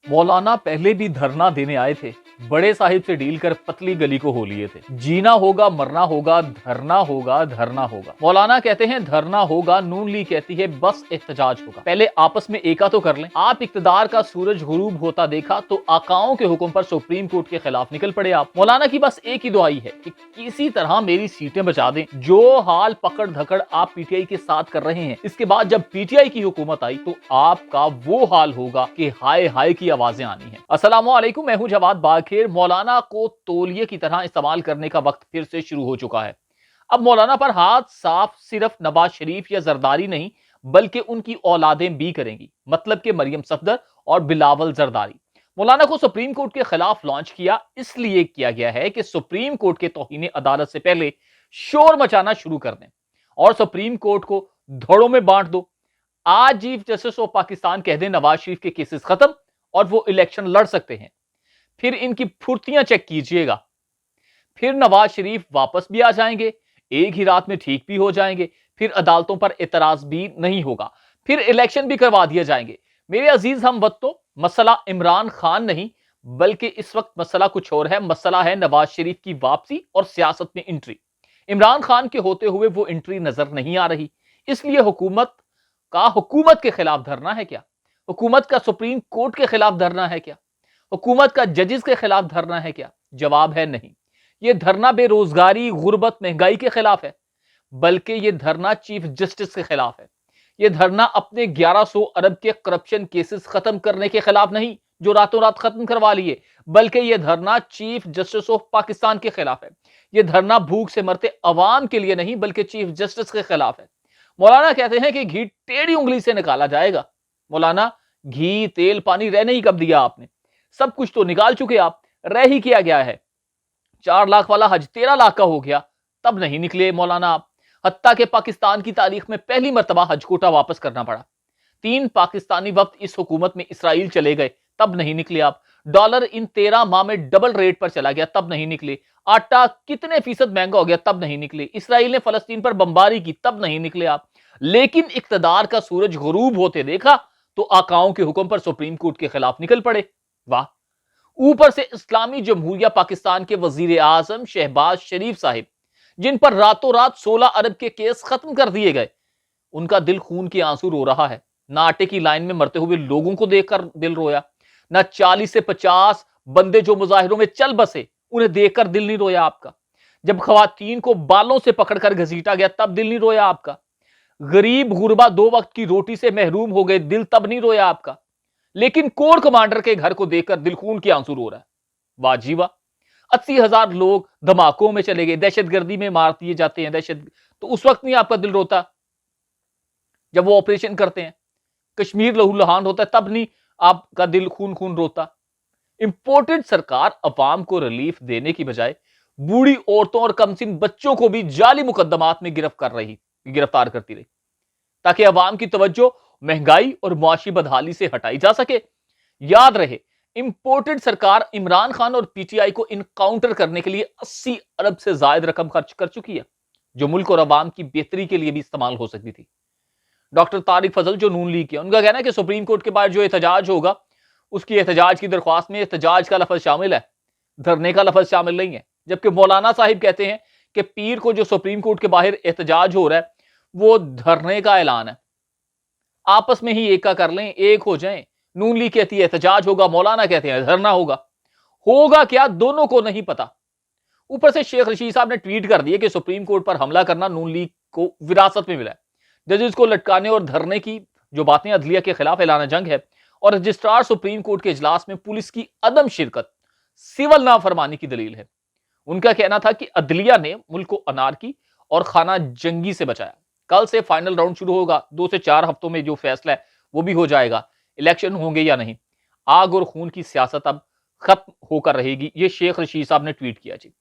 मौलाना पहले भी धरना देने आए थे, बड़े साहिब से डील कर पतली गली को हो लिए थे। जीना होगा, मरना होगा, धरना होगा, धरना होगा। मौलाना कहते हैं धरना होगा, नून लीग कहती है बस एहतजाज होगा। पहले आपस में एका तो कर लें। आप इक्तदार का सूरज गुरूब होता देखा तो आकाओं के हुक्म पर सुप्रीम कोर्ट के खिलाफ निकल पड़े आप। मौलाना की बस एक ही दुआई है कि किसी तरह मेरी सीटें बचा दें। जो हाल पकड़ धकड़ आप पीटीआई के साथ कर रहे हैं, इसके बाद जब पीटीआई की हुकूमत आई तो आपका वो हाल होगा कि हाय हाय की आवाजें आनी है। अस्सलाम वालेकुम, मैं हूं जवाद बाखिर। मौलाना को तौलिए की तरह इस्तेमाल करने का वक्त फिर से शुरू हो चुका है। अब मौलाना पर हाथ साफ सिर्फ नवाज शरीफ या जरदारी नहीं बल्कि उनकी औलादें भी करेंगी, मतलब कि मरियम सफदर और बिलावल जरदारी। मौलाना को सुप्रीम कोर्ट के खिलाफ लॉन्च किया इसलिए किया गया है कि सुप्रीम कोर्ट के तौहीन अदालत से पहले शोर मचाना शुरू कर दें और सुप्रीम कोर्ट को धड़ों में बांट दो। आज चीफ जस्टिस ऑफ पाकिस्तान कह दें नवाज शरीफ के केसेस खत्म और वो इलेक्शन लड़ सकते हैं, फिर इनकी फुर्तियां चेक कीजिएगा। फिर नवाज शरीफ वापस भी आ जाएंगे, एक ही रात में ठीक भी हो जाएंगे, फिर अदालतों पर एतराज भी नहीं होगा, फिर इलेक्शन भी करवा दिए जाएंगे। मेरे अजीज हमवतनों, मसला इमरान खान नहीं बल्कि इस वक्त मसला कुछ और है। मसला है नवाज शरीफ की वापसी और सियासत में एंट्री। इमरान खान के होते हुए वो एंट्री नजर नहीं आ रही, इसलिए हुकूमत के खिलाफ धरना है क्या? हुकूमत का सुप्रीम कोर्ट के खिलाफ धरना है क्या? हुकूमत का जजेस के खिलाफ धरना है क्या? जवाब है नहीं। यह धरना बेरोजगारी, गुर्बत, महंगाई के खिलाफ है, बल्कि यह धरना चीफ जस्टिस के खिलाफ है। यह धरना अपने 1100 अरब के करप्शन केसेस खत्म करने के खिलाफ नहीं जो रातों रात खत्म करवा लिए, बल्कि यह धरना चीफ जस्टिस ऑफ पाकिस्तान के खिलाफ है। यह धरना भूख से मरते अवाम के लिए नहीं बल्कि चीफ जस्टिस के खिलाफ है। मौलाना कहते हैं कि घी टेढ़ी उंगली से निकाला जाएगा। मौलाना, घी तेल पानी रह नहीं कब दिया आपने? सब कुछ तो निकाल चुके आप, रह ही किया गया है। 4 लाख वाला हज 13 लाख का हो गया, तब नहीं निकले मौलाना आप। हत्ता के पाकिस्तान की तारीख में पहली मर्तबा हज कोटा वापस करना पड़ा। 3 पाकिस्तानी वक्त इस हुकूमत में इसराइल चले गए, तब नहीं निकले आप। डॉलर इन 13 माह में डबल रेट पर चला गया, तब नहीं निकले। आटा कितने फीसद महंगा हो गया, तब नहीं निकले। इसराइल ने फलस्तीन पर बमबारी की, तब नहीं निकले आप। लेकिन इक्तदार का सूरज गुरूब होते देखा तो आकाओं के हुक्म पर सुप्रीम कोर्ट के खिलाफ निकल पड़े। वाह! ऊपर से इस्लामी जमहूरिया पाकिस्तान के वजीर आजम शहबाज शरीफ साहिब, जिन पर रातों रात 16 अरब के केस खत्म कर दिए गए, उनका दिल खून के आंसू रो रहा है। ना आटे की लाइन में मरते हुए लोगों को देखकर दिल रोया, ना 40 से 50 बंदे जो मुजाहिरों में चल बसे उन्हें देखकर दिल नहीं रोया आपका। जब खवातीन को बालों से पकड़कर घसीटा गया तब दिल नहीं रोया आपका। गरीब गुरबा 2 वक्त की रोटी से महरूम हो गए, दिल तब नहीं रोया आपका। लेकिन कोर कमांडर के घर को देखकर दिल खून के आंसू रो रहा है। वाह जी वाह! 80,000 लोग धमाकों में चले गए, दहशतगर्दी में मार दिए जाते हैं, तो उस वक्त नहीं आपका दिल रोता? जब वो ऑपरेशन करते हैं, कश्मीर लहूलुहान होता है, तब नहीं आपका दिल खून खून रोता? इंपोर्टेड सरकार अवाम को रिलीफ देने की बजाय बूढ़ी औरतों और कमसिन बच्चों को भी जाली मुकदमात में गिरफ्तार करती रही, ताकि अवाम की तवज्जो महंगाई और मुआशी बदहाली से हटाई जा सके। याद रहे, इंपोर्टेड सरकार इमरान खान और पीटीआई को इनकाउंटर करने के लिए 80 अरब से ज्यादा रकम खर्च कर चुकी है, जो मुल्क और अवाम की बेहतरी के लिए भी इस्तेमाल हो सकती थी। डॉक्टर तारिक फजल जो नून लीग के, उनका कहना है कि सुप्रीम कोर्ट के बाद जो एहतजाज होगा उसकी एहतजाज की दरख्वास्त में एहतजाज का लफज शामिल है, धरने का लफज शामिल नहीं है। जबकि मौलाना साहिब कहते हैं कि पीर को जो सुप्रीम कोर्ट के बाहर एहतजाज हो रहा है वो धरने का ऐलान है। आपस में ही एका कर लें, एक हो जाएं। नून लीग कहती है एहतजाज होगा, मौलाना कहते हैं धरना होगा क्या दोनों को नहीं पता। ऊपर से शेख रशीद साहब ने ट्वीट कर दिया कि सुप्रीम कोर्ट पर हमला करना नून लीग को विरासत में मिला है। जजेस को लटकाने और धरने की जो बातें अदलिया के खिलाफ ऐलान जंग है, और रजिस्ट्रार सुप्रीम कोर्ट के इजलास में पुलिस की अदम शिरकत सिविल नाफरमानी की दलील है। उनका कहना था कि अदलिया ने मुल्क को अनारकी और खाना जंगी से बचाया। कल से फाइनल राउंड शुरू होगा, 2 से 4 हफ्तों में जो फैसला है वो भी हो जाएगा, इलेक्शन होंगे या नहीं। आग और खून की सियासत अब खत्म होकर रहेगी, ये शेख रशीद साहब ने ट्वीट किया जी।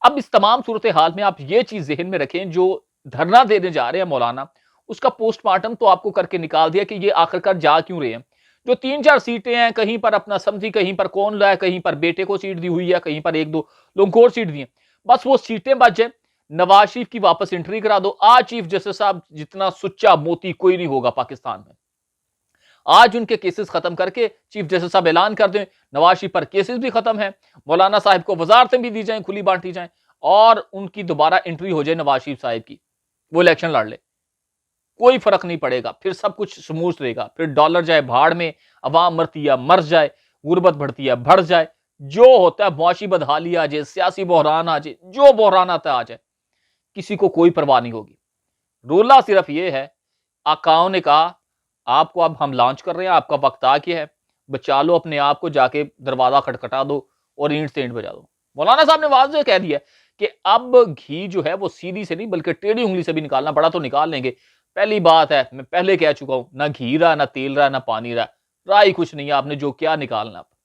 अब इस तमाम सूरत हाल में आप ये चीज जहन में रखें, जो धरना देने जा रहे हैं मौलाना, उसका पोस्टमार्टम तो आपको करके निकाल दिया कि ये आखिरकार जा क्यों रहे हैं। जो 3-4 सीटें हैं, कहीं पर अपना समझी, कहीं पर कौन लाए, कहीं पर बेटे को सीट दी हुई है, कहीं पर 1-2 लोगों को और सीट दी है, बस वो सीटें बच जाए, नवाज शरीफ की वापस एंट्री करा दो। आज चीफ जस्टिस साहब जितना सुच्चा मोती कोई नहीं होगा पाकिस्तान में। آج ان کے کیسز ختم کر کے چیف جسٹس صاحب اعلان کر دیں نواز شریف پر کیسز بھی ختم ہیں، مولانا صاحب کو وزارتیں بھی دی جائیں، کھلی بانٹی جائیں، اور ان کی دوبارہ انٹری ہو جائے نواز شریف صاحب کی، وہ الیکشن لڑ لے، کوئی فرق نہیں پڑے گا، پھر سب کچھ سموتھ رہے گا، پھر ڈالر جائے بھاڑ میں، عوام مرتی ہے مر جائے، غربت بڑھتی ہے بڑھ جائے، جو ہوتا ہے معاشی بدحالی آ جائے، سیاسی بحران آ جائے، جو بحران آتا ہے آ جائے، کسی کو کوئی پرواہ نہیں ہوگی۔ رولا صرف یہ ہے، آقاؤں نے کہا آپ کو اب ہم لانچ کر رہے ہیں، آپ کا وقت آ گیا ہے، بچا لو اپنے آپ کو، جا کے دروازہ کھٹکھٹا دو اور اینٹ سے اینٹ بجا دو۔ مولانا صاحب نے واضح کہہ دیا کہ اب گھی جو ہے وہ سیدھی سے نہیں بلکہ ٹیڑھی انگلی سے بھی نکالنا پڑا تو نکال لیں گے۔ پہلی بات ہے، میں پہلے کہہ چکا ہوں، نہ گھی رہا، نہ تیل رہا، نہ پانی رہا، راہ ہی کچھ نہیں ہے، آپ نے جو کیا نکالنا۔